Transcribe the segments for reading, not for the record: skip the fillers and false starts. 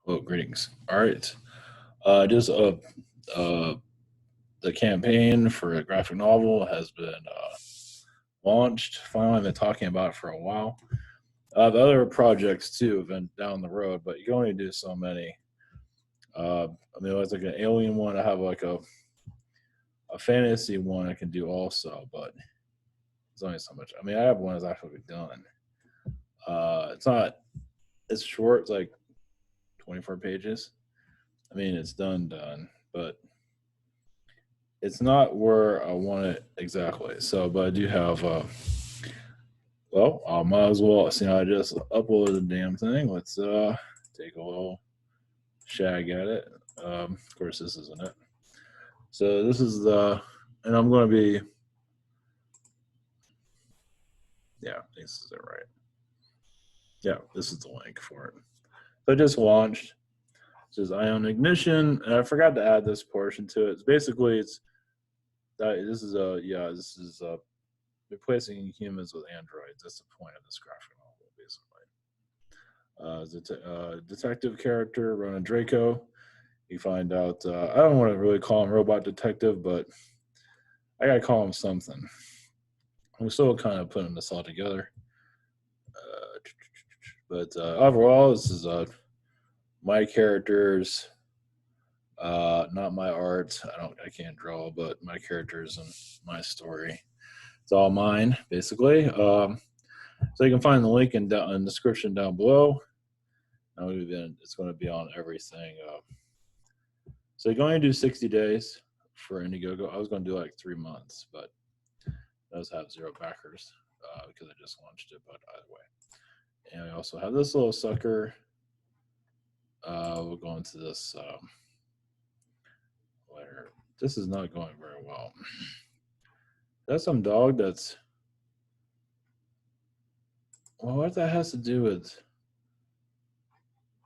Well, greetings. All right. Just uh, the campaign for a graphic novel has been launched. Finally, I've been talking about it for a while. The other projects too have been down the road, but you can only do so many. I mean, it's like an alien one. I have like a fantasy one I can do also, but it's only so much. I mean, I have one that's actually done. It's not. It's short. It's like 24 pages. I mean, it's done, but it's not where I want it exactly. So, but I do have. Well, I might as well. I just uploaded the damn thing. Let's take a little shag at it. Of course, this isn't it. So this is and I'm going to be. Yeah, this is it, right? Yeah, this is the link for it. So I just launched. It says ion ignition, and I forgot to add this portion to it. It's basically it's this is this is replacing humans with androids. That's the point of this graphic novel, basically. Detective character, Ronan Draco. You find out, I don't want to really call him Robot Detective, but I got to call him something. I'm still kind of putting this all together. But overall, this is my characters, not my art. I can't draw, but my characters and my story. It's all mine, basically. So you can find the link in the description down below. It's going to be on everything. So you're going to do 60 days for Indiegogo. I was going to do like 3 months, but it does have 0 backers because I just launched it. But either way, and we also have this little sucker. We'll go into this later. This is not going very well. That's some dog that's. Well, what that has to do with.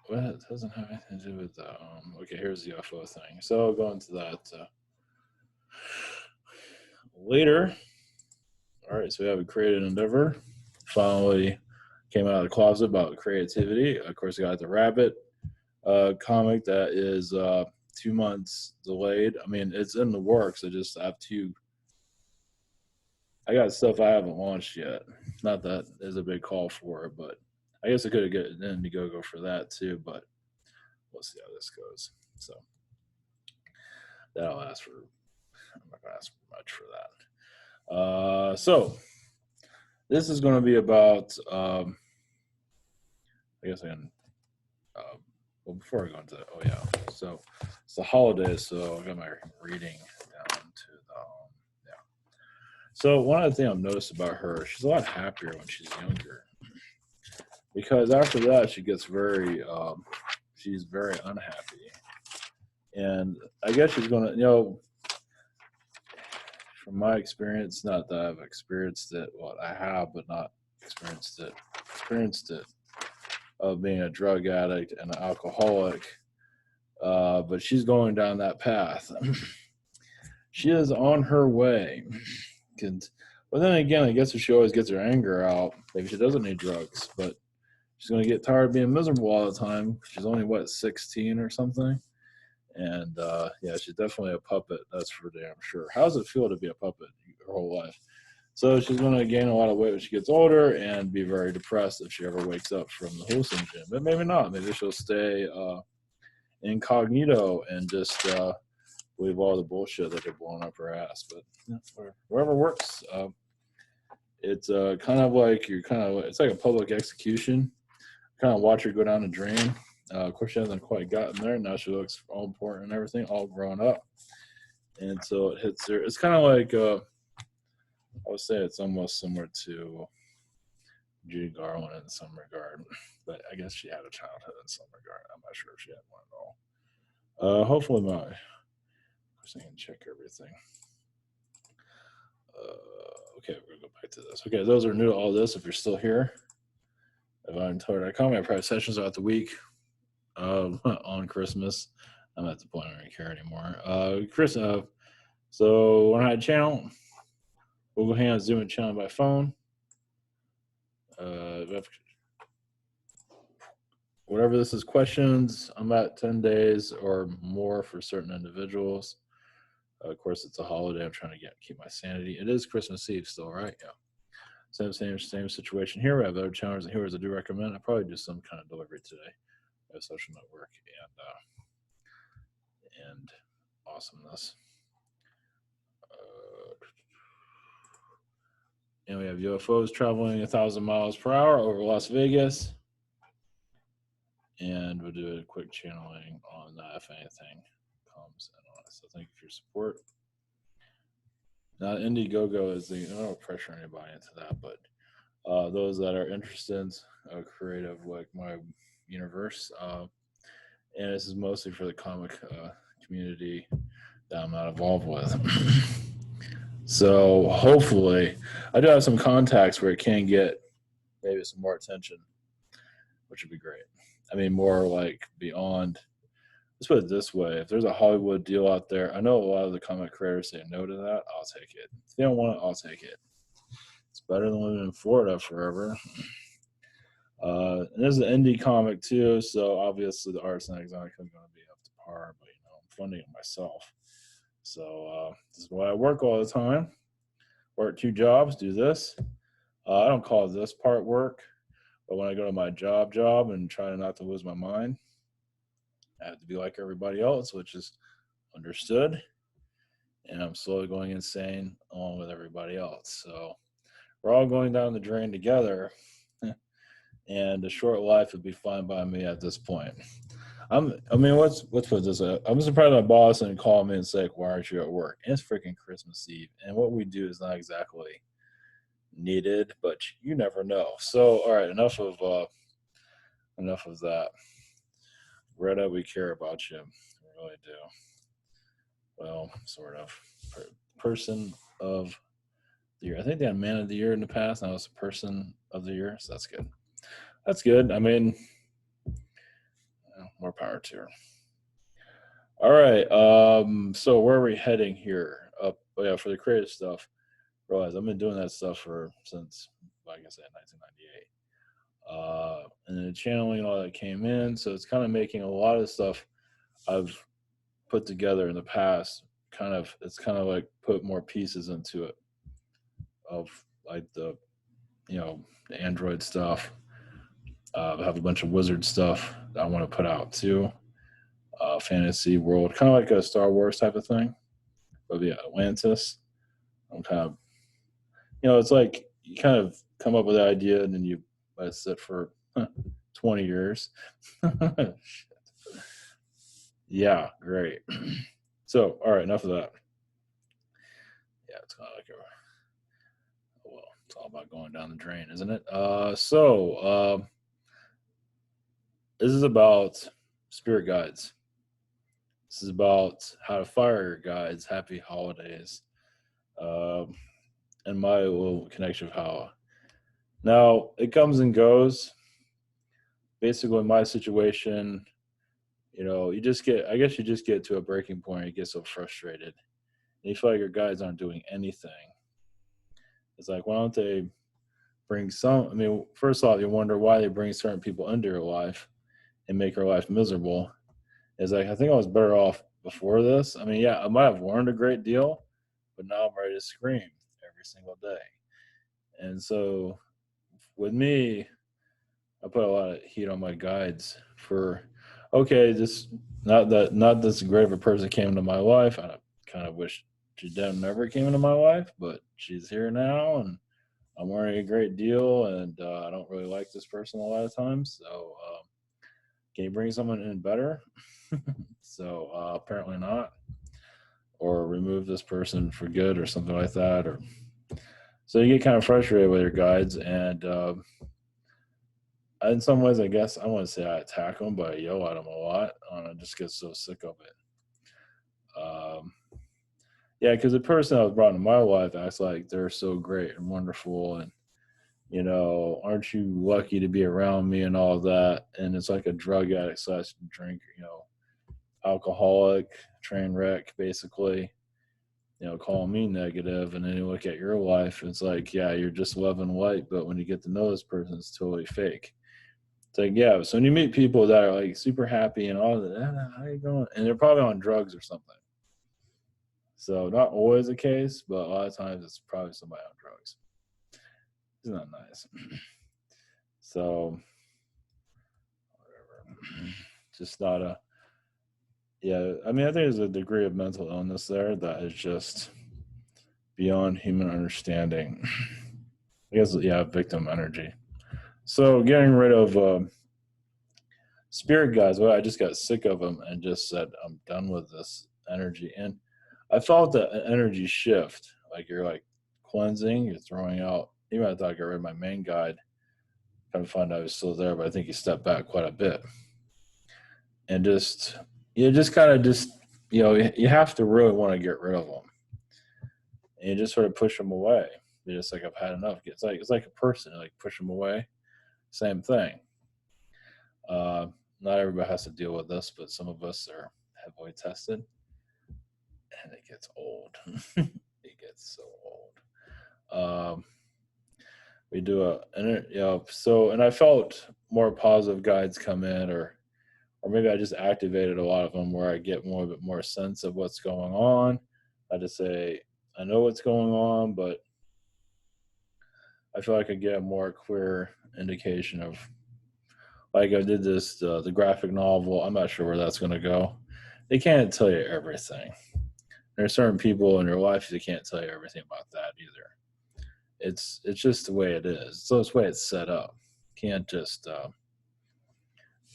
Well, it doesn't have anything to do with the. Okay, here's the UFO thing. So I'll go into that later. All right, so we have a creative endeavor. Finally came out of the closet about creativity. Of course, we got the Rabbit comic that is 2 months delayed. I mean, it's in the works. I have two. I got stuff I haven't launched yet. Not that there's a big call for it, but I guess I could have gotten Indiegogo for that too. But we'll see how this goes. So that'll ask for. I'm not gonna ask much for that. So this is going to be about. I guess I can. Well, before I go into that, oh yeah, so it's the holidays, so I got my reading down to the yeah. So one of the things I've noticed about her, she's a lot happier when she's younger, because after that she's very unhappy, and I guess she's gonna, from my experience, not that I've experienced it, well, I have, but not experienced it of being a drug addict and an alcoholic. But she's going down that path. She is on her way. But then again, I guess if she always gets her anger out, maybe she doesn't need drugs. But she's going to get tired of being miserable all the time. She's only, 16 or something? And yeah, she's definitely a puppet. That's for damn sure. How does it feel to be a puppet her whole life? So she's going to gain a lot of weight when she gets older and be very depressed if she ever wakes up from the hallucinogen. But maybe not. Maybe she'll stay incognito and just believe all the bullshit that they're blowing up her ass. But wherever works. It's kind of like it's like a public execution. Kind of watch her go down the drain. Of course, she hasn't quite gotten there. Now she looks all important and everything, all grown up. And so it hits her. It's kind of like, I would say it's almost similar to Judy Garland in some regard. But I guess she had a childhood in some regard. I'm not sure if she had one at all. Hopefully not. Of course, I can check everything. Okay, we're going to go back to this. Okay, those are new to all this. If you're still here, if I'm told, I call my private sessions throughout the week on Christmas. I'm at the point I don't care anymore. So when I had a channel, we'll go ahead and Zoom a channel by phone. whatever this is, questions. I'm at 10 days or more for certain individuals. Of course, it's a holiday. I'm trying to keep my sanity. It is Christmas Eve still, right? Yeah. Same situation here. We have other channels and heroes I do recommend. I'll probably do some kind of delivery today at Social Network and awesomeness. And we have UFOs traveling 1,000 miles per hour over Las Vegas. And we'll do a quick channeling on that if anything comes in on it. So thank you for your support. Now, Indiegogo is I don't pressure anybody into that, but those that are interested in creative, like my universe, and this is mostly for the comic community that I'm not involved with. So hopefully, I do have some contacts where it can get maybe some more attention, which would be great. I mean, more like beyond. Let's put it this way: if there's a Hollywood deal out there, I know a lot of the comic creators say no to that. I'll take it. If they don't want it, I'll take it. It's better than living in Florida forever. And this is an indie comic too, so obviously the art's not exactly going to be up to par, but I'm funding it myself. So this is why I work all the time. Work 2 jobs, do this. I don't call this part work, but when I go to my job and try not to lose my mind, I have to be like everybody else, which is understood. And I'm slowly going insane along with everybody else. So we're all going down the drain together. And a short life would be fine by me at this point. Let's put this up. I'm surprised my boss didn't call me and say, "Why aren't you at work?" And it's freaking Christmas Eve, and what we do is not exactly needed, but you never know. So, all right, enough of that. Greta, we care about you. We really do. Well, sort of. Person of the year. I think they had Man of the Year in the past. Now it's Person of the Year, so that's good. That's good. I mean, more power to her. All right. So where are we heading here? Up, for the creative stuff. Realize I've been doing that stuff since, like I said, 1998. And then the channeling all that came in, so it's kind of making a lot of stuff I've put together in the past. It's kind of like put more pieces into it of like the Android stuff. I have a bunch of wizard stuff that I want to put out too. Fantasy world, kind of like a Star Wars type of thing. But yeah, Atlantis. I'm kind of, it's like you kind of come up with an idea and then you let it sit for 20 years. Yeah, great. So, all right, enough of that. Yeah, it's kind of like it's all about going down the drain, isn't it? This is about spirit guides. This is about how to fire your guides. Happy holidays. And my little connection of how. Now, it comes and goes. Basically, in my situation, you just get to a breaking point. You get so frustrated. And you feel like your guides aren't doing anything. It's like, why don't they bring some? First off, you wonder why they bring certain people into your life and make your life miserable. It's like, I think I was better off before this. I might have learned a great deal, but now I'm ready to scream every single day. And so with me, I put a lot of heat on my guides for, okay, just not this great of a person came into my life. I kind of wish she never came into my life, but she's here now and I'm learning a great deal, and I don't really like this person a lot of times. So can you bring someone in better? So apparently not. Or remove this person for good or something like that. Or so you get kind of frustrated with your guides, and in some ways, I guess I want to say I attack them, but I yell at them a lot. I just get so sick of it. Yeah, because the person I was brought into my life acts like they're so great and wonderful, and aren't you lucky to be around me and all that? And it's like a drug addict / drink, alcoholic, train wreck, basically. Calling me negative, and then you look at your life, it's like, yeah, you're just love and light, but when you get to know this person, it's totally fake. It's like, yeah, so when you meet people that are like super happy and all that, how you going? And they're probably on drugs or something. So not always the case, but a lot of times it's probably somebody on drugs. It's not nice. So whatever. Just not a yeah, I mean I think there's a degree of mental illness there that is just beyond human understanding. I guess yeah, victim energy. So getting rid of spirit guys, well, I just got sick of them and just said I'm done with this energy. And I felt the energy shift, like you're like cleansing, you're throwing out. Even I thought I got rid of my main guide. Kind of find out he was still there, but I think he stepped back quite a bit. And just you just kind of just you have to really want to get rid of them, and you just sort of push them away. You're just like I've had enough. It's like a person, you like push them away. Same thing. Uh, Not everybody has to deal with this, but some of us are heavily tested, and it gets old. It gets so old. We do so, and I felt more positive guides come in, or maybe I just activated a lot of them where I get a bit more sense of what's going on. I just say I know what's going on, but I feel like I get a more clear indication of, like I did this the graphic novel. I'm not sure where that's going to go. They can't tell you everything. There are certain people in your life that can't tell you everything about that either. It's just the way it is. So it's the way it's set up. Can't just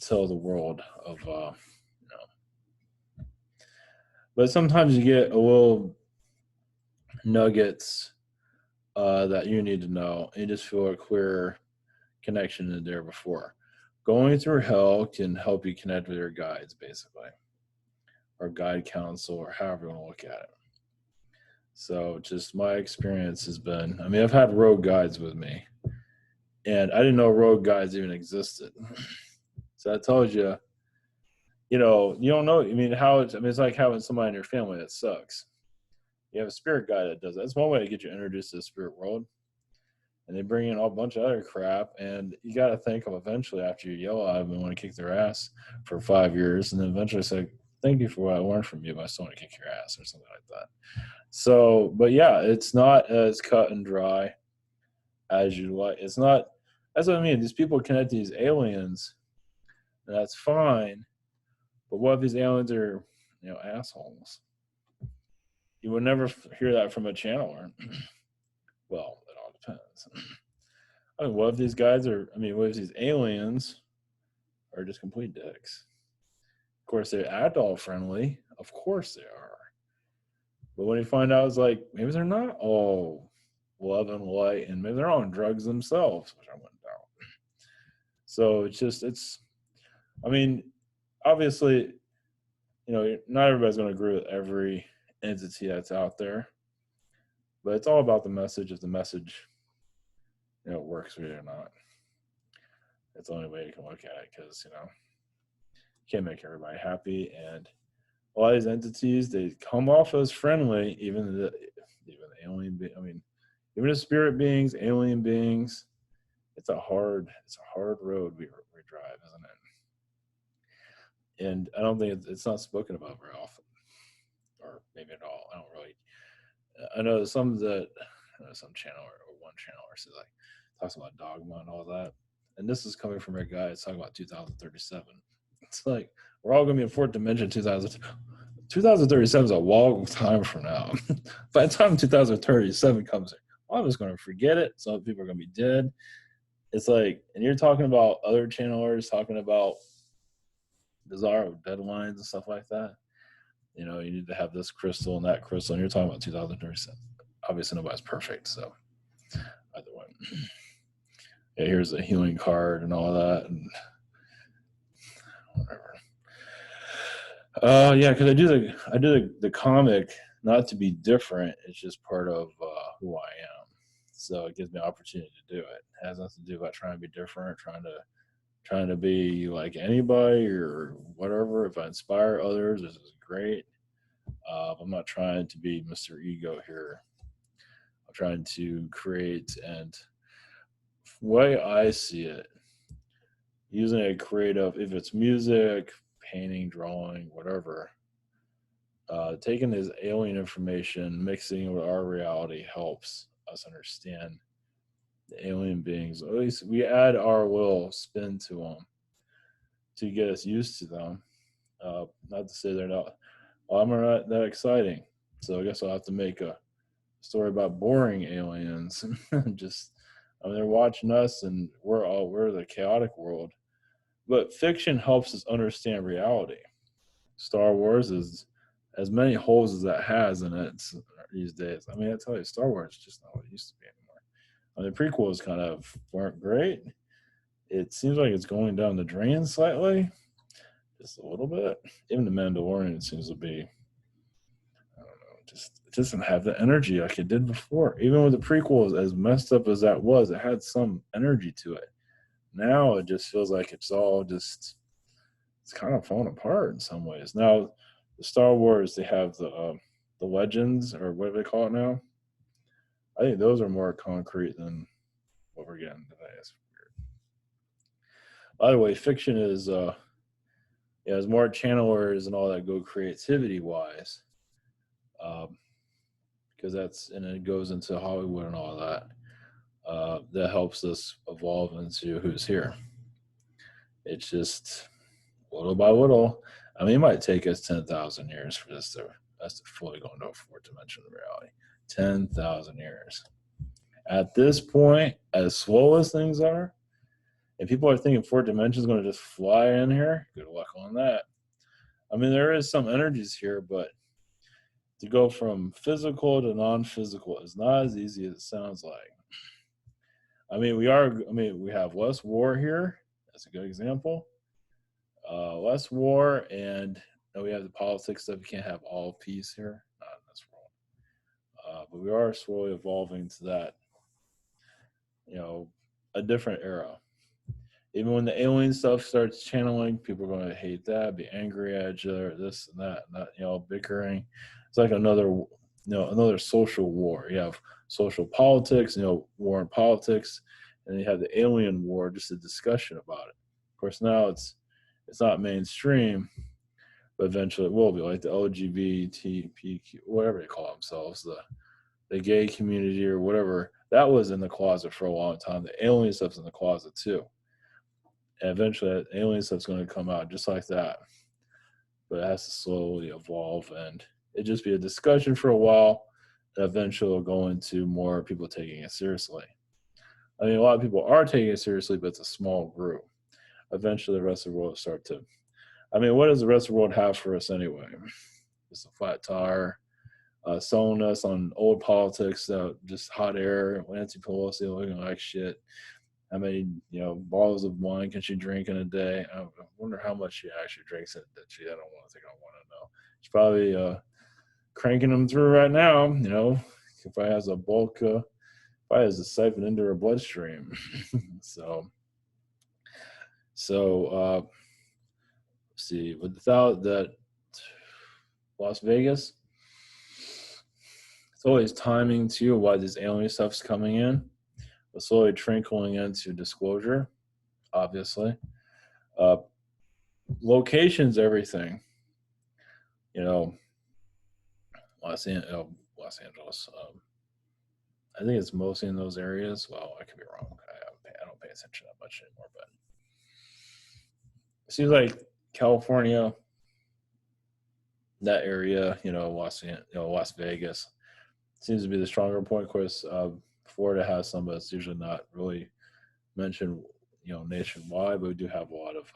tell the world of you know. But sometimes you get a little nuggets that you need to know. You just feel a clear connection in there before. Going through hell can help you connect with your guides, basically, or guide counsel, or however you want to look at it. So, just my experience has been, I mean, I've had rogue guides with me, and I didn't know rogue guides even existed. So, I told you, you don't know. I mean, it's like having somebody in your family that sucks. You have a spirit guide that does that. That's one way to get you introduced to the spirit world. And they bring in a bunch of other crap, and you got to think of eventually after you yell at them and want to kick their ass for 5 years, and then eventually say, thank you for what I learned from you, but I still want to kick your ass or something like that. So, but yeah, it's not as cut and dry as you like. It's not, that's what I mean. These people connect to these aliens, and that's fine, but what if these aliens are, assholes? You would never hear that from a channeler. Well, it all depends. I mean, what if these guys what if these aliens are just complete dicks? Of course, they act all friendly. Of course they are. But when you find out, it's like, maybe they're not all love and light, and maybe they're on drugs themselves, which I wouldn't doubt. So obviously, not everybody's going to agree with every entity that's out there, but it's all about the message. If the message, works for you or not. It's the only way you can look at it, because, you can't make everybody happy. And a lot of these entities, they come off as friendly, even the alien, even the spirit beings, alien beings. It's a hard road we drive, isn't it? And I don't think it's not spoken about very often, or maybe at all. I know some channel or one channel says, like, talks about dogma and all that. And this is coming from a guy that's talking about 2037. It's like, we're all going to be in fourth dimension 2037 is a long time from now. By the time 2037 comes, I'm just going to forget it. Some people are going to be dead. It's like, and you're talking about other channelers talking about bizarre deadlines and stuff like that. You need to have this crystal and that crystal, and you're talking about 2037. Obviously, nobody's perfect, so either way. Yeah, here's a healing card and all that, and whatever. Yeah, because I do the comic not to be different. It's just part of who I am. So it gives me an opportunity to do it. It has nothing to do about trying to be different, trying to be like anybody or whatever. If I inspire others, this is great. I'm not trying to be Mr. Ego here. I'm trying to create, and the way I see it using a creative, if it's music, painting, drawing, whatever, taking this alien information, mixing it with our reality helps us understand the alien beings. At least we add our little spin to them to get us used to them. Not to say they're not, well, I'm not that exciting. So I guess I'll have to make a story about boring aliens. Just, I mean, they're watching us, and we're the chaotic world. But fiction helps us understand reality. Star Wars is as many holes as that has in it these days. I mean, I tell you, Star Wars is just not what it used to be anymore. I mean, the prequels kind of weren't great. It seems like it's going down the drain slightly, just a little bit. Even the Mandalorian seems to be, I don't know, just it doesn't have the energy like it did before. Even with the prequels, as messed up as that was, it had some energy to it. Now it just feels like it's all just, it's kind of falling apart in some ways. Now, the Star Wars, they have the legends, or what do they call it now? I think those are more concrete than what we're getting today. It's weird. By the way, fiction is yeah, there's more channelers and all that go creativity wise, um, because that's, and it goes into Hollywood and all that. That helps us evolve into who's here. It's just little by little. I mean, it might take us 10,000 years for this to us to fully go into a fourth dimension of reality. 10,000 years. At this point, as slow as things are, and people are thinking fourth dimension is going to just fly in here, good luck on that. I mean, there is some energies here, but to go from physical to non-physical is not as easy as it sounds like. I mean, we have less war here. That's a good example. Less war, and we have the politics stuff. You can't have all peace here, not in this world. But we are slowly evolving to that, you know, a different era. Even when the alien stuff starts channeling, people are going to hate that, be angry at each other, this and that, bickering. It's like another social war. You have social politics, war and politics, and you have the alien war, just a discussion about it. Of course, now it's not mainstream, but eventually it will be, like the LGBTQ, whatever they call themselves, the gay community or whatever. That was in the closet for a long time. The alien stuff's in the closet too. And eventually, alien stuff's going to come out just like that. But it has to slowly evolve, and it just be a discussion for a while. And eventually, it'll go into more people taking it seriously. I mean, a lot of people are taking it seriously, but it's a small group. Eventually, the rest of the world will start to. I mean, what does the rest of the world have for us anyway? Just a flat tire, selling us on old politics, just hot air, Nancy Pelosi looking like shit. How many, bottles of wine can she drink in a day? I wonder how much she actually drinks it. I don't want to think. I want to know. She's probably cranking them through right now. If I has a bulk, if I has a siphon into her bloodstream. so see, without that, Las Vegas, it's always timing too. Why this alien stuff's coming in, but slowly trickling into disclosure. Obviously, location's everything. Los Angeles. I think it's mostly in those areas. Well, I could be wrong. I don't pay attention that much anymore, but it seems like California, that area, Las Vegas, seems to be the stronger point. Of course, Florida has some, but it's usually not really mentioned, nationwide. But we do have a lot of.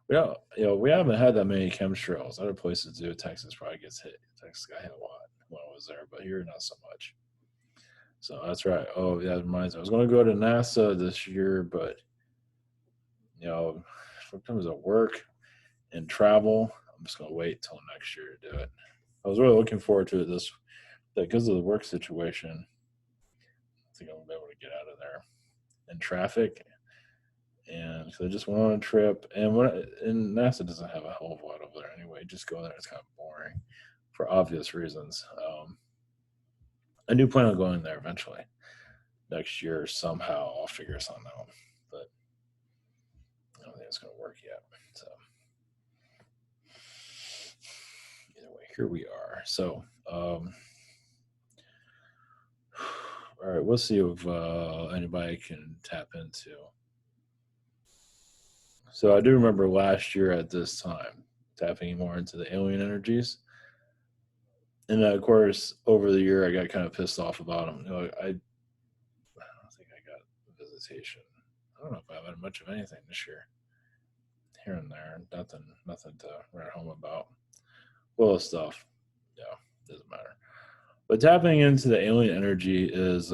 We haven't had that many chemtrails. Other places do. Texas probably gets hit. Texas got hit a lot when I was there, but here not so much. So that's right. Oh, yeah, that reminds me. I was going to go to NASA this year, but when it comes to work and travel, I'm just going to wait till next year to do it. I was really looking forward to it because of the work situation. I think I'm going to be able to get out of there and traffic. And so I just went on a trip, and NASA doesn't have a hell of a lot over there anyway. Just go there; it's kind of boring, for obvious reasons. I do plan on going there eventually next year somehow. I'll figure something out. But it's going to work yet. So either way, here we are. So all right, we'll see if anybody can tap into. So I do remember last year at this time tapping more into the alien energies. And of course, over the year, I got kind of pissed off about them. I don't think I got visitation. I don't know if I've had much of anything this year. Here and there, nothing to write home about. Little stuff, yeah, doesn't matter. But tapping into the alien energy is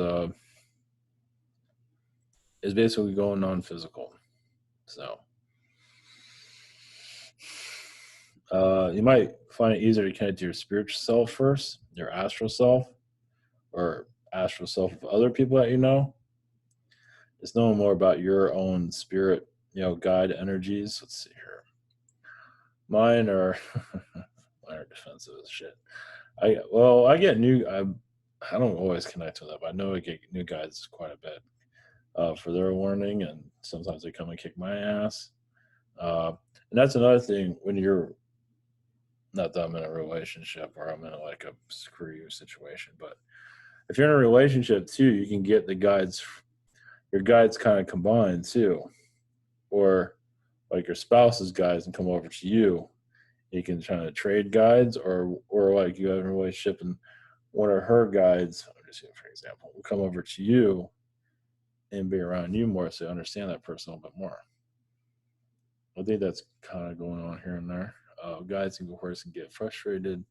basically going non-physical. So you might find it easier to connect to your spiritual self first, your astral self, or astral self of other people that you know. It's knowing more about your own spirit, guide energies. Let's see here. Mine are mine are defensive as shit. I get new. I don't always connect with them. I know I get new guides quite a bit for their warning, and sometimes they come and kick my ass. And that's another thing when you're not that I'm in a relationship or I'm in like a screw you situation, but if you're in a relationship too, you can get your guides kind of combined too, or like your spouse's guides and come over to you. You can try to trade guides, or like you have a relationship and one of her guides, I'm just using for example, will come over to you and be around you more, so you understand that person a little bit more. I think that's kind of going on here and there. Guides and course can get frustrated.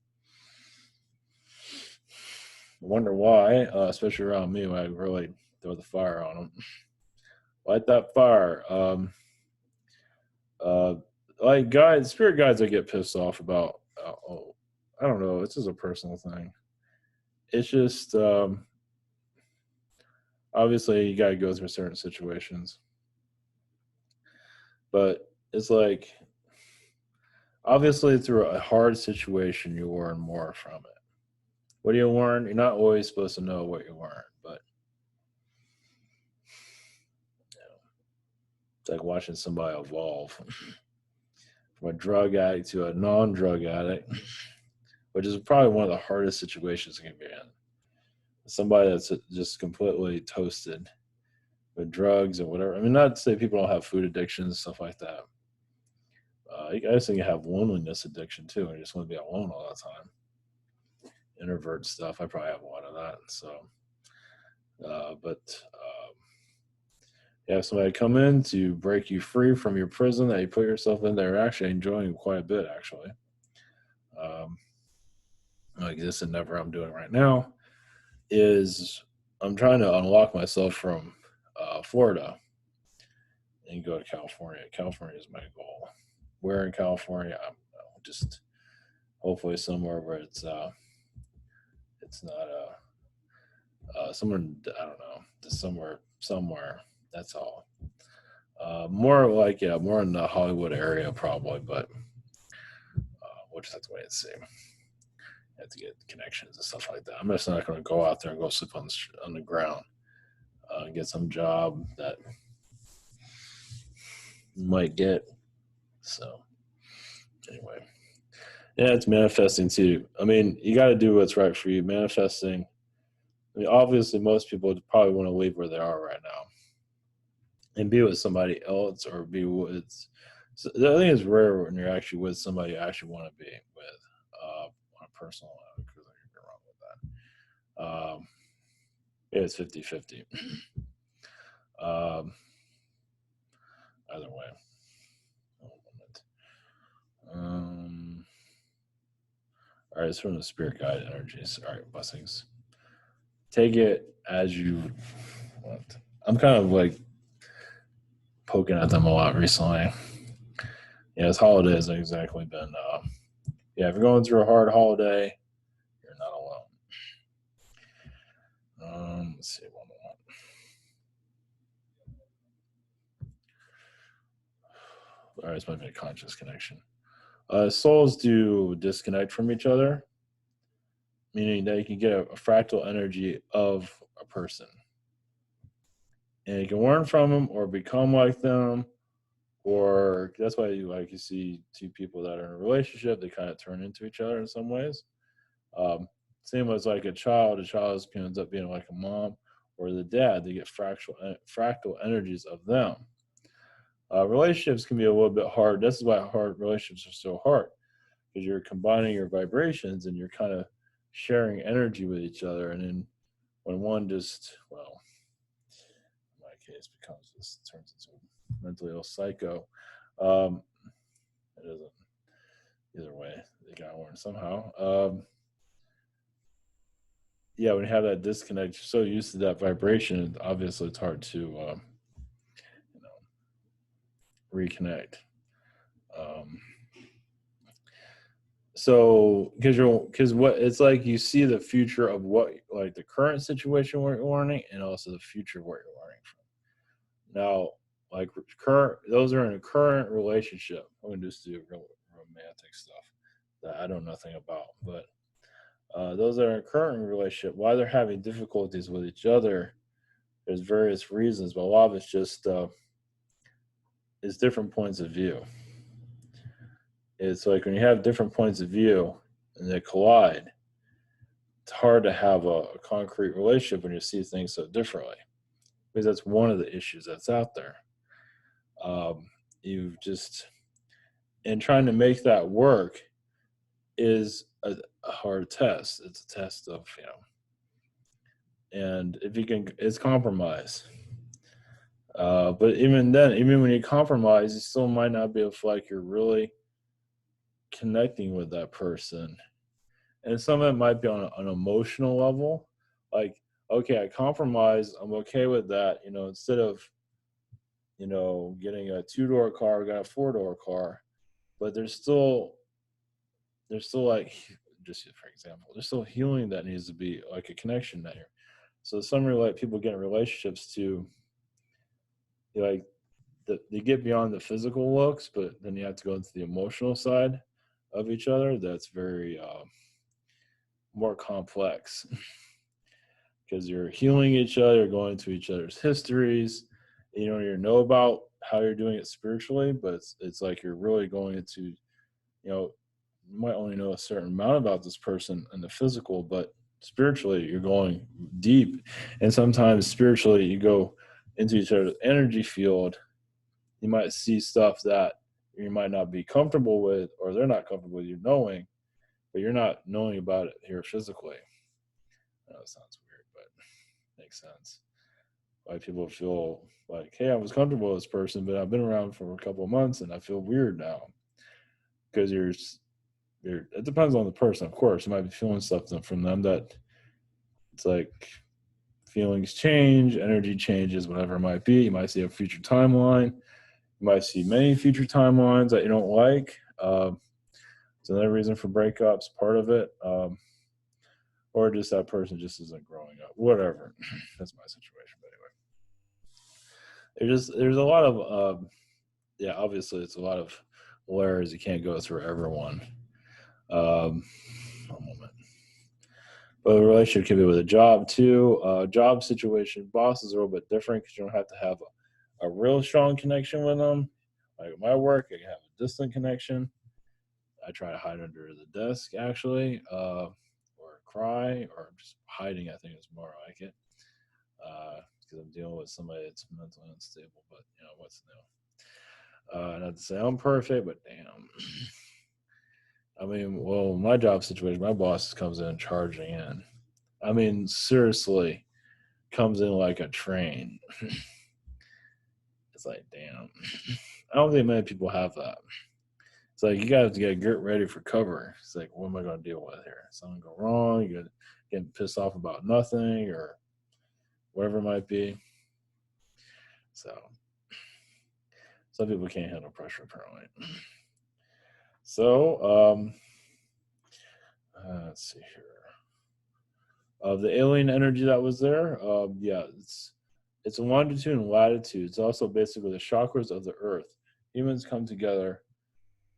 I wonder why, especially around me when I really throw the fire on them. Light that fire. Like guides, spirit guides, I get pissed off about. I don't know. This is a personal thing. It's just obviously you got to go through certain situations, but it's like obviously through a hard situation you learn more from it. What do you learn? You're not always supposed to know what you learn, but it's like watching somebody evolve from a drug addict to a non-drug addict, which is probably one of the hardest situations you can be in. Somebody that's just completely toasted with drugs or whatever. I mean, not to say people don't have food addictions, stuff like that. I just think you have loneliness addiction too. And you just want to be alone all the time. Introvert stuff. I probably have a lot of that. So, you have somebody come in to break you free from your prison that you put yourself in. They're actually enjoying quite a bit, actually. Like this endeavor I'm doing right now is I'm trying to unlock myself from Florida and go to California. California is my goal. Where in California? I'm just hopefully somewhere where it's not somewhere, I don't know, just somewhere. That's all. More like more in the Hollywood area probably, but we'll just have to wait and see. I have to get connections and stuff like that. I'm just not going to go out there and go sleep on the ground. Get some job that you might get. So anyway, yeah, it's manifesting too. I mean, you got to do what's right for you. Manifesting. I mean, obviously, most people probably want to leave where they are right now and be with somebody else, or be with. So the thing is rare when you're actually with somebody you actually want to be with on a personal level, because I could go wrong with that. Yeah, it's 50-50. Either way. All right, it's from the spirit guide energies. All right, blessings. Take it as you want. I'm kind of like poking at them a lot recently. Yeah, this holiday hasn't exactly been. If you're going through a hard holiday, you're not alone. Let's see one more. All right, this might be a conscious connection. Souls do disconnect from each other, meaning that you can get a fractal energy of a person. And you can learn from them or become like them, or that's why you see two people that are in a relationship, they kind of turn into each other in some ways. Um, Same as like a child ends up being like a mom or the dad. They get fractal energies of them. Relationships can be a little bit hard. This is why hard relationships are so hard, because you're combining your vibrations and you're kind of sharing energy with each other. And then when one just, well, in my case, turns into a mentally ill psycho, um, it doesn't. Either way, they got one somehow. Yeah, when you have that disconnect, you're so used to that vibration. Obviously, it's hard to you know reconnect. Um, so because what it's like, you see the future of what, like the current situation where you're learning, and also the future where you're learning from. Now, like current, those are in a current relationship. I'm gonna just do real romantic stuff that I know nothing about, but those that are in a current relationship, why they're having difficulties with each other, there's various reasons, but a lot of it's just is different points of view. It's like when you have different points of view and they collide, it's hard to have a concrete relationship when you see things so differently, because that's one of the issues that's out there. You've just, and trying to make that work is a hard test. It's a test of, and if you can, it's compromise. But even then, even when you compromise, you still might not be able to feel like you're really connecting with that person. And some of it might be on an emotional level. Like, okay, I compromise, I'm okay with that. Instead of, getting a 2-door car, we got a 4-door car. But there's still like, just for example, there's still healing that needs to be, like a connection there. So some people get in relationships to, like, they get beyond the physical looks, but then you have to go into the emotional side of each other. That's very more complex, because you're healing each other, going to each other's histories. You know about how you're doing it spiritually, but it's like you're really going into, you might only know a certain amount about this person in the physical, but spiritually you're going deep. And sometimes spiritually you go into each other's energy field. You might see stuff that you might not be comfortable with, or they're not comfortable with you knowing, but you're not knowing about it here physically. I know it sounds weird, but it makes sense. Why people feel like, hey, I was comfortable with this person, but I've been around for a couple of months and I feel weird now. Because it depends on the person, of course. You might be feeling something from them that it's like feelings change, energy changes, whatever it might be. You might see a future timeline. You might see many future timelines that you don't like. It's another reason for breakups, part of it. Or just that person just isn't growing up. Whatever. That's my situation. But anyway, there's a lot of yeah. Obviously, it's a lot of layers. You can't go through everyone. One moment. But a relationship can be with a job too. Job situation, bosses are a little bit different because you don't have to have a real strong connection with them. Like at my work, I can have a distant connection. I try to hide under the desk, actually, or cry, or just hiding. I think is more like it, because I'm dealing with somebody that's mentally unstable. But what's new? Not to say I'm perfect, but damn. I mean, well, my job situation, my boss comes in charging in. I mean, seriously, comes in like a train. It's like, damn. I don't think many people have that. It's like you got to get ready for cover. It's like, what am I going to deal with here? Something go wrong? You're getting pissed off about nothing, or whatever it might be. So some people can't handle pressure, apparently. So let's see here. Of the alien energy that was there, yeah, it's a longitude and latitude. It's also basically the chakras of the earth. Humans come together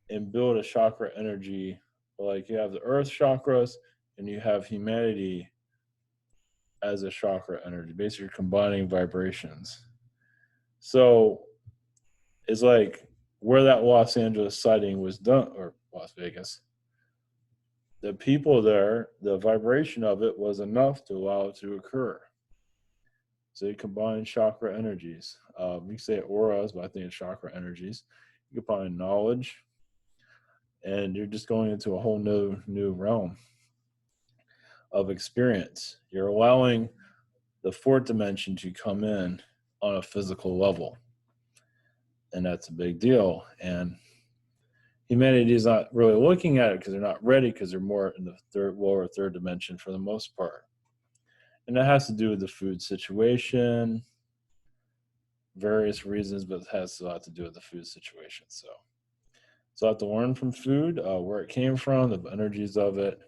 and build a chakra energy. Like you have the earth chakras and you have humanity as a chakra energy, basically combining vibrations. So it's like where that Los Angeles sighting was done, or Las Vegas, the people there, the vibration of it was enough to allow it to occur. So you combine chakra energies. You say auras, but I think it's chakra energies. You combine knowledge, and you're just going into a whole new realm of experience. You're allowing the fourth dimension to come in on a physical level, and that's a big deal. And humanity is not really looking at it because they're not ready, because they're more in the lower third dimension for the most part. And that has to do with the food situation, various reasons, but it has a lot to do with the food situation. So I have to learn from food, where it came from, the energies of it.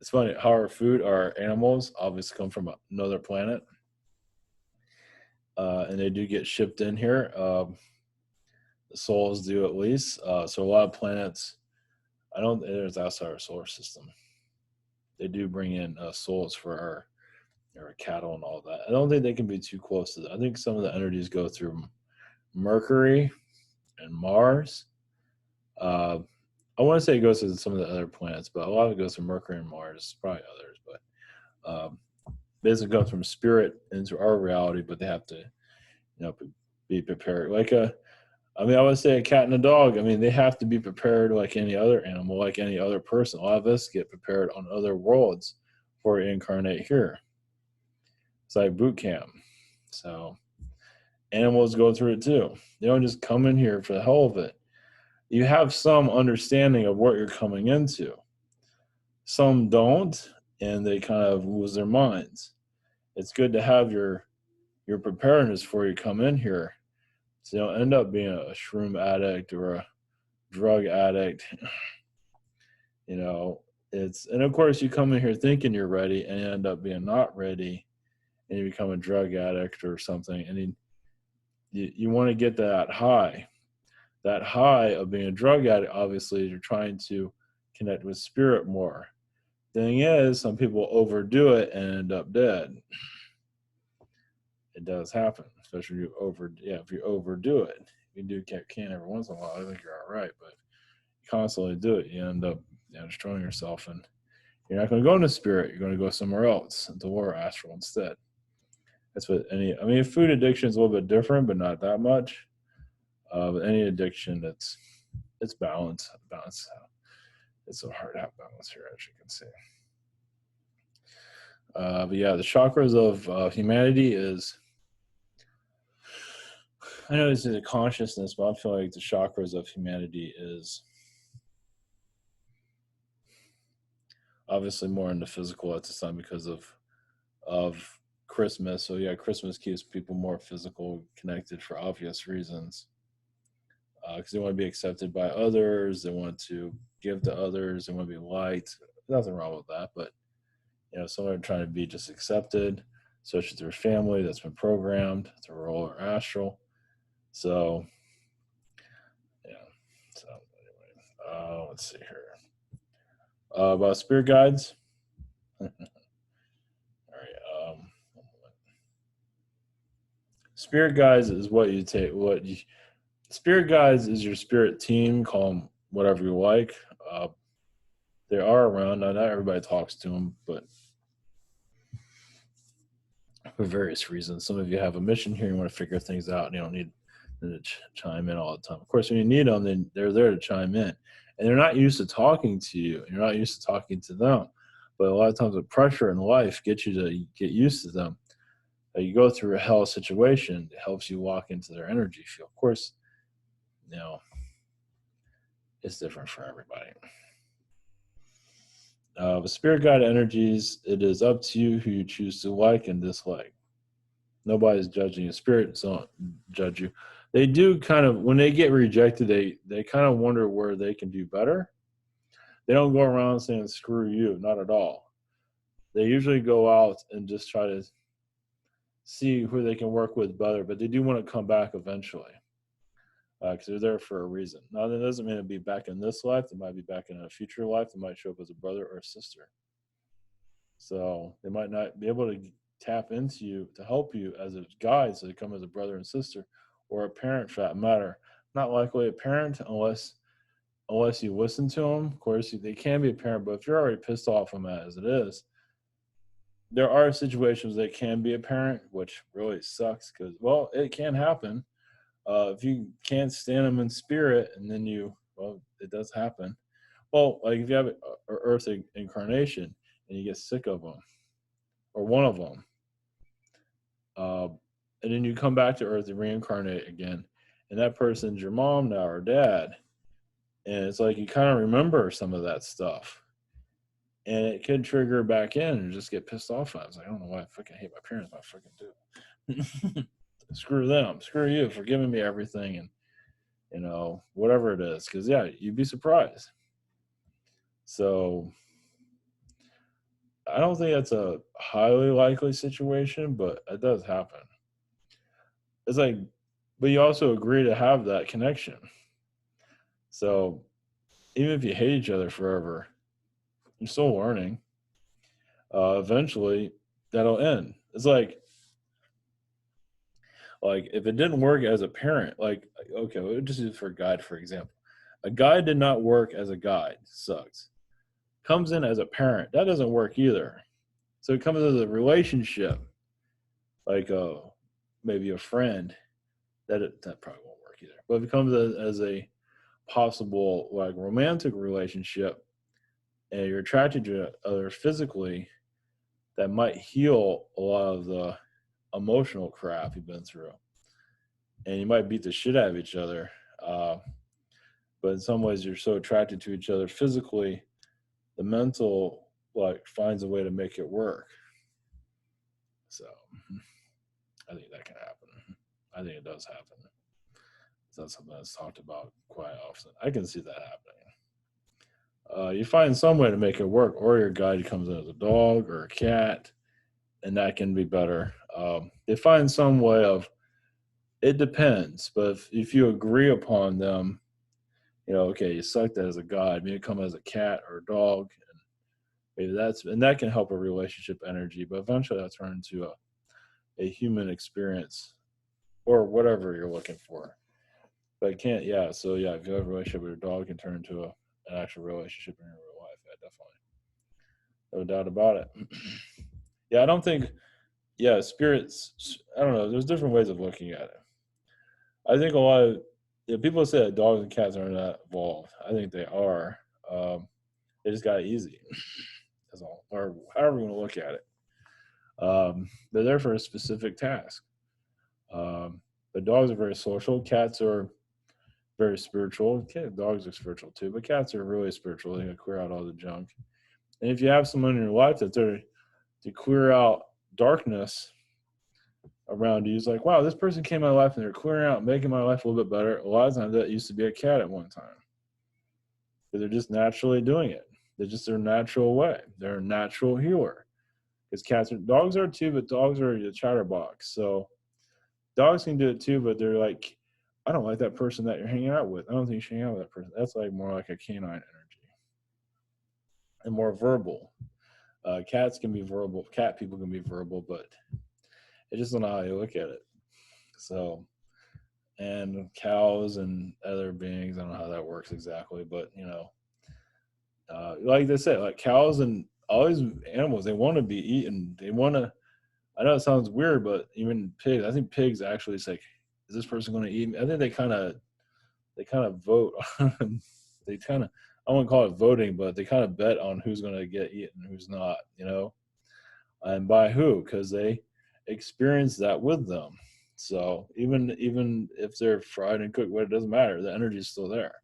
It's funny how our animals obviously come from another planet, and they do get shipped in here. The souls do, at least. So a lot of planets, I don't think there's outside our solar system. They do bring in souls for our cattle and all that. I don't think they can be too close to that. I think some of the energies go through Mercury and Mars. Uh, I want to say it goes to some of the other planets, but a lot of it goes to Mercury and Mars, probably others. But basically, comes from spirit into our reality, but they have to, be prepared. I would say a cat and a dog. I mean, they have to be prepared like any other animal, like any other person. A lot of us get prepared on other worlds before we incarnate here. It's like boot camp. So animals go through it too. They don't just come in here for the hell of it. You have some understanding of what you're coming into. Some don't, and they kind of lose their minds. It's good to have your preparedness before you come in here, so you don't end up being a shroom addict or a drug addict. And of course you come in here thinking you're ready and you end up being not ready, and you become a drug addict or something. And you want to get that high of being a drug addict. Obviously you're trying to connect with spirit more. Thing is, some people overdo it and end up dead. It does happen, especially if you overdo it. You do can every once in a while, I think you're all right, but you constantly do it, you end up destroying yourself, and you're not going to go into spirit. You're going to go somewhere else, into lower astral instead. That's what food addiction is a little bit different, but not that much. But any addiction, it's balance. It's so hard to have balance here, as you can see. But yeah, the chakras of humanity is, I know this is a consciousness, but I feel like the chakras of humanity is obviously more in the physical at this time because of Christmas. So yeah, Christmas keeps people more physical connected for obvious reasons. Because they want to be accepted by others, they want to give to others, they want to be liked. Nothing wrong with that, but some are trying to be just accepted, especially through family that's been programmed to roll or astral. So yeah. So anyway, let's see here. About spirit guides. All right. Spirit guides is what you take. Spirit guides is your spirit team. Call them whatever you like. They are around. Not everybody talks to them, but for various reasons. Some of you have a mission here. You want to figure things out, and you don't need them to chime in all the time. Of course, when you need them, then they're there to chime in. And they're not used to talking to you, and you're not used to talking to them. But a lot of times the pressure in life gets you to get used to them. You go through a hell situation, it helps you walk into their energy field. Of course, it's different for everybody. But spirit guide energies, it is up to you who you choose to like and dislike. Nobody's judging you. Spirits don't judge you. They do kind of, when they get rejected, they kind of wonder where they can do better. They don't go around saying, screw you, not at all. They usually go out and just try to see who they can work with better, but they do want to come back eventually because they're there for a reason. Now, that doesn't mean it'll be back in this life. They might be back in a future life. They might show up as a brother or a sister. So they might not be able to tap into you to help you as a guide, so they come as a brother and sister, or a parent for that matter. Not likely a parent unless you listen to them. Of course, they can be a parent, but if you're already pissed off them as it is, there are situations that can be a parent, which really sucks because, well, it can happen. If you can't stand them in spirit, and then well, it does happen. Well, like if you have an Earth incarnation and you get sick of them, or one of them, uh, and then you come back to Earth and reincarnate again, and that person's your mom now or dad, and it's like you kind of remember some of that stuff, and it could trigger back in and just get pissed off. I was like, I don't know why I fucking hate my parents, but I fucking do. Screw them, screw you for giving me everything, and whatever it is, because yeah, you'd be surprised. So I don't think that's a highly likely situation, but it does happen. It's like, but you also agree to have that connection. So even if you hate each other forever, you're still learning. Eventually, that'll end. It's like if it didn't work as a parent, like, okay, we'll just use for a guide, for example. A guide did not work as a guide. Sucks. Comes in as a parent. That doesn't work either. So it comes as a relationship, like maybe a friend. That probably won't work either. But if it comes as a possible like romantic relationship, and you're attracted to others physically, that might heal a lot of the emotional crap you've been through. And you might beat the shit out of each other. But in some ways, you're so attracted to each other physically, the mental finds a way to make it work. So I think that can happen. I think it does happen. It's not something that's talked about quite often. I can see that happening. You find some way to make it work, or your guide comes in as a dog or a cat, and that can be better. They find some way of, it depends, but if you agree upon them, okay, you select that as a guide, maybe come as a cat or a dog, and maybe that can help a relationship energy, but eventually that's turned into a human experience or whatever you're looking for. But it can't, yeah. So yeah, if you have a relationship with your dog, it can turn into an actual relationship in your real life. Yeah, definitely, no doubt about it. Yeah, I don't think. Yeah, spirits. I don't know. There's different ways of looking at it. I think a lot of people say that dogs and cats aren't that evolved. I think they are. They just got easy. That's all, or however you want to look at it. They're there for a specific task. But dogs are very social. Cats are very spiritual. Dogs are spiritual too, but cats are really spiritual. They can clear out all the junk. And if you have someone in your life that's there to clear out darkness around you, it's like, wow, this person came in my life and they're clearing out, making my life a little bit better. A lot of times that used to be a cat at one time. But they're just naturally doing it. They're just their natural way. They're a natural healer. Because dogs are too, but dogs are a chatterbox. So dogs can do it too, but they're like, I don't like that person that you're hanging out with. I don't think you should hang out with that person. That's like more like a canine energy and more verbal. Cats can be verbal. Cat people can be verbal, but it's just not how you look at it. So, and cows and other beings, I don't know how that works exactly, but like they say, like cows and all these animals, they want to be eaten. They want to. I know it sounds weird, but even pigs. I think pigs actually say, is this person going to eat me? I think they kind of vote. They kind of, I wouldn't call it voting, but they kind of bet on who's going to get eaten and who's not, and by who, because they experience that with them. So even if they're fried and cooked, it doesn't matter. The energy is still there.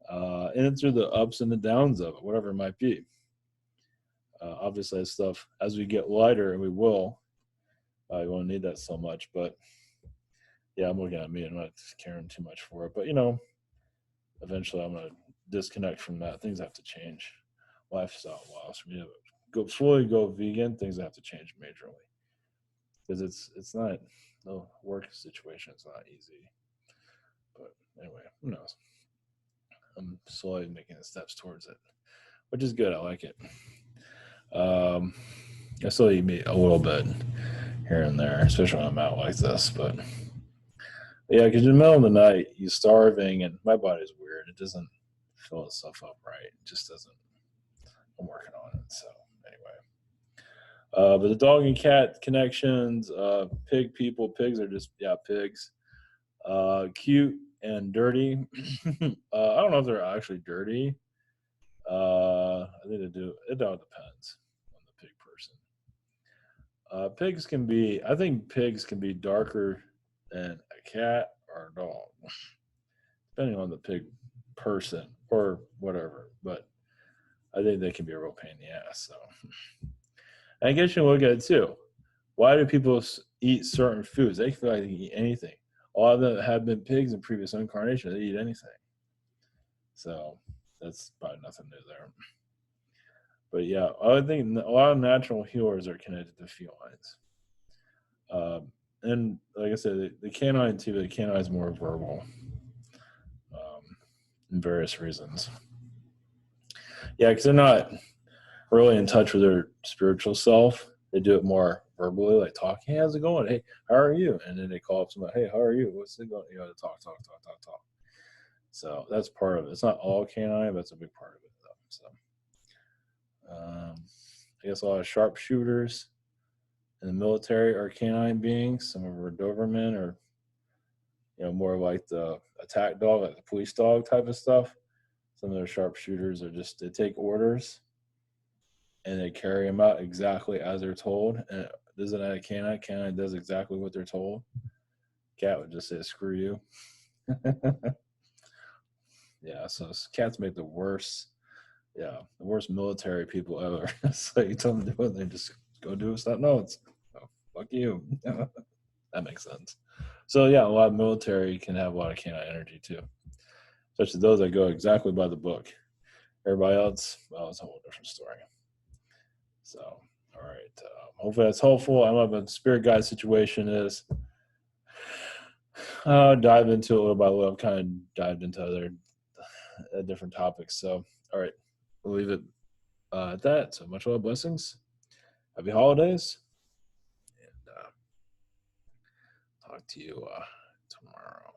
And it's through the ups and the downs of it, whatever it might be. Obviously, that stuff, as we get lighter, and we will, you won't need that so much, but yeah, I'm looking at me. I'm not caring too much for it, but eventually I'm going to disconnect from that. Things have to change. Lifestyle-wise, for me to fully go vegan, things have to change majorly because it's not the work situation. It's not easy, but anyway, who knows? I'm slowly making the steps towards it, which is good. I like it. I still eat meat a little bit here and there, especially when I'm out like this, but Yeah, because in the middle of the night, you're starving, and my body's weird. It doesn't fill itself up right. It just doesn't. I'm working on it. So anyway, but the dog and cat connections, pig people, pigs are just pigs. Cute and dirty. I don't know if they're actually dirty. I think they do. It all depends on the pig person. Pigs can be. I think pigs can be darker than a cat or a dog, depending on the pig person or whatever. But I think they can be a real pain in the ass. So I guess you look at it too. Why do people eat certain foods? They feel like they can eat anything. A lot of them have been pigs in previous incarnations. They eat anything. So that's probably nothing new there. But yeah, I think a lot of natural healers are connected to felines. And like I said, the canine too, the canine is more verbal in various reasons. Yeah, because they're not really in touch with their spiritual self. They do it more verbally, like talking. Hey, how's it going? Hey, how are you? And then they call up somebody. Hey, how are you? What's it going? You know, talk. So that's part of it. It's not all canine, but it's a big part of it, though. So I guess a lot of sharpshooters in the military are canine beings. Some of them are Doberman or more like the attack dog, like the police dog type of stuff. Some of their sharpshooters are just they take orders and they carry them out exactly as they're told. And it doesn't have a canine. Canine does exactly what they're told. Cat would just say, "Screw you." Yeah, so cats make the worst. Yeah, the worst military people ever. So you tell them to do it, they just go do it. No, it's fuck you. That makes sense. So yeah, a lot of military can have a lot of canine energy too, especially those that go exactly by the book. Everybody else, well, it's a whole different story. So, all right. Hopefully that's helpful. I don't know what the spirit guide situation is. Dive into it little by little. I've kind of dived into other different topics. So, all right, we'll leave it at that. So much love, blessings. Happy holidays. And talk to you tomorrow.